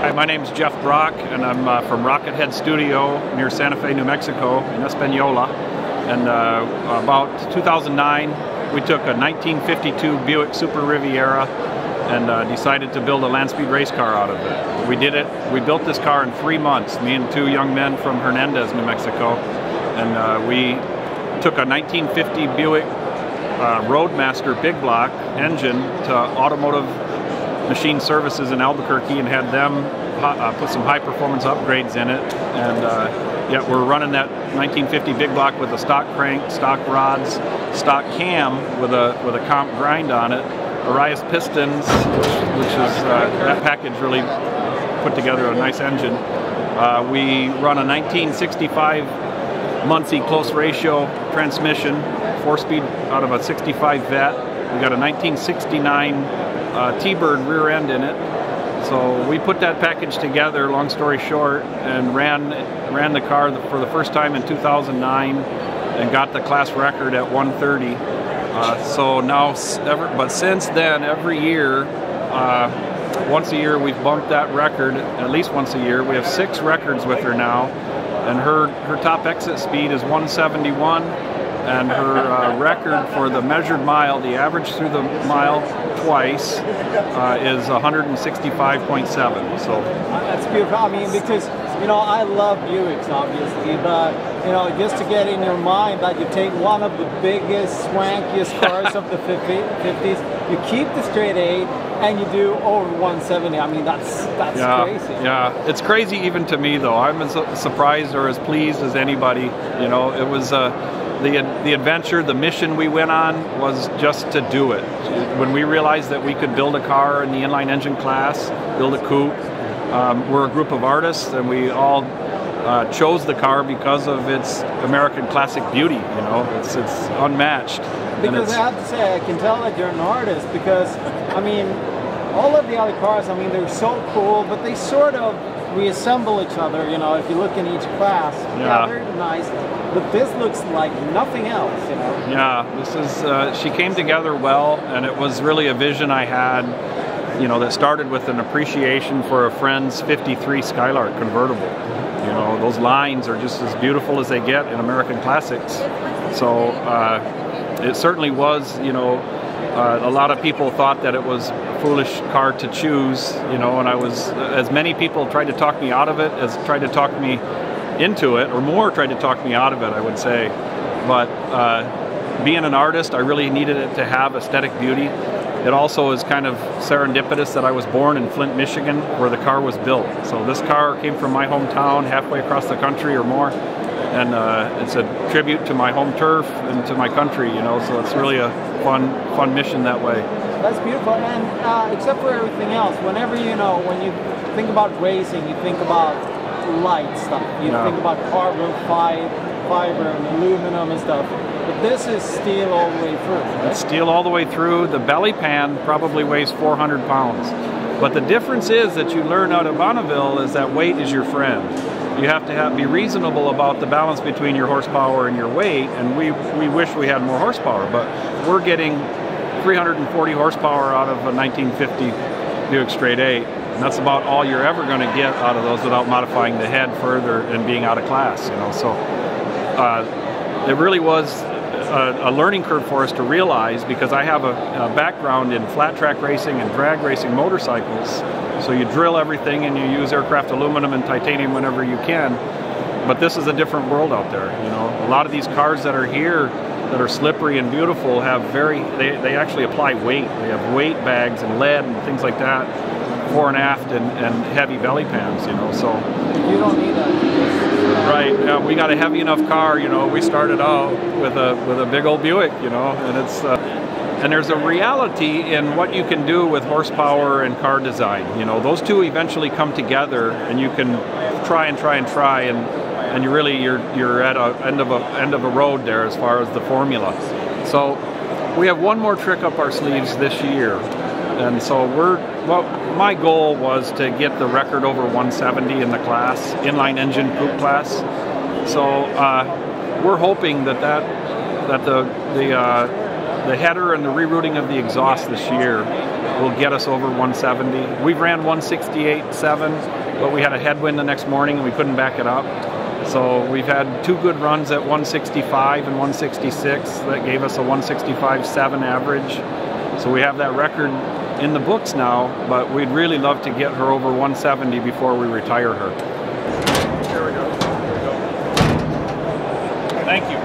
Hi, my name's Jeff Brock, and I'm from Rocket Head Studio near Santa Fe, New Mexico, in Espanola. And about 2009, we took a 1952 Buick Super Riviera and decided to build a land speed race car out of it. We did it. We built this car in 3 months, me and two young men from Hernandez, New Mexico. And we took a 1950 Buick Roadmaster big block engine to Automotive Machine Services in Albuquerque and had them put some high performance upgrades in it. And yeah, we're running that 1950 big block with a stock crank, stock rods, stock cam with a comp grind on it, Arias pistons, which is that package really put together a nice engine. We run a 1965 Muncie close ratio transmission, 4-speed out of a 65 Vet. We got a 1969 T-Bird rear end in it. So we put that package together, long story short, and ran the car for the first time in 2009 and got the class record at 130. So now, but since then, every year, once a year, we've bumped that record, at least once a year. We have 6 records with her now, and her top exit speed is 171. And her record for the measured mile, the average through the mile twice, is 165.7. So that's beautiful. I mean, because I love Buicks, obviously, but just to get in your mind that you take one of the biggest, swankiest cars of the 50s, you keep the straight 8, and you do over 170. I mean, that's crazy. Yeah, it's crazy even to me, though. I'm as surprised or as pleased as anybody. It was. The adventure, the mission we went on was just to do it. When we realized that we could build a car in the inline engine class, build a coupe, we're a group of artists and we all chose the car because of its American classic beauty. It's unmatched. Because I have to say, I can tell that you're an artist because, I mean, all of the other cars, I mean, they're so cool, but they sort of reassemble each other, if you look in each class. Yeah, they're nice. But this looks like nothing else, Yeah, this is, she came together well, and it was really a vision I had, that started with an appreciation for a friend's 53 Skylark convertible. Those lines are just as beautiful as they get in American classics. So it certainly was, a lot of people thought that it was a foolish car to choose, and I was, as many people tried to talk me out of it as tried to talk me into it, or more tried to talk me out of it, I would say. But being an artist, I really needed it to have aesthetic beauty. It also is kind of serendipitous that I was born in Flint, Michigan, where the car was built. So this car came from my hometown, halfway across the country or more, and it's a tribute to my home turf and to my country, so it's really a fun mission that way. That's beautiful. And except for everything else, whenever when you think about racing, you think about light stuff. You think about carbon fiber and aluminum and stuff. But this is steel all the way through, right? It's steel all the way through. The belly pan probably weighs 400 pounds. But the difference is that you learn out of Bonneville is that weight is your friend. You have to be reasonable about the balance between your horsepower and your weight, and we wish we had more horsepower, but we're getting 340 horsepower out of a 1950 Buick Straight 8. And that's about all you're ever going to get out of those without modifying the head further and being out of class. So it really was a learning curve for us to realize, because I have a background in flat track racing and drag racing motorcycles. So you drill everything and you use aircraft aluminum and titanium whenever you can. But this is a different world out there. A lot of these cars that are here that are slippery and beautiful have they actually apply weight. They have weight bags and lead and things like that, fore and aft, and heavy belly pans, so. You don't need that. Right, we got a heavy enough car, we started out with a big old Buick, and it's, and there's a reality in what you can do with horsepower and car design. Those two eventually come together, and you can try, and you're at a end of a road there as far as the formula. So we have one more trick up our sleeves this year. And so my goal was to get the record over 170 in the class, inline engine coupe class. So we're hoping that the header and the rerouting of the exhaust this year will get us over 170. We ran 168.7, but we had a headwind the next morning and we couldn't back it up. So we've had 2 good runs at 165 and 166 that gave us a 165.7 average. So we have that record in the books now, but we'd really love to get her over 170 before we retire her. Here we go. Thank you.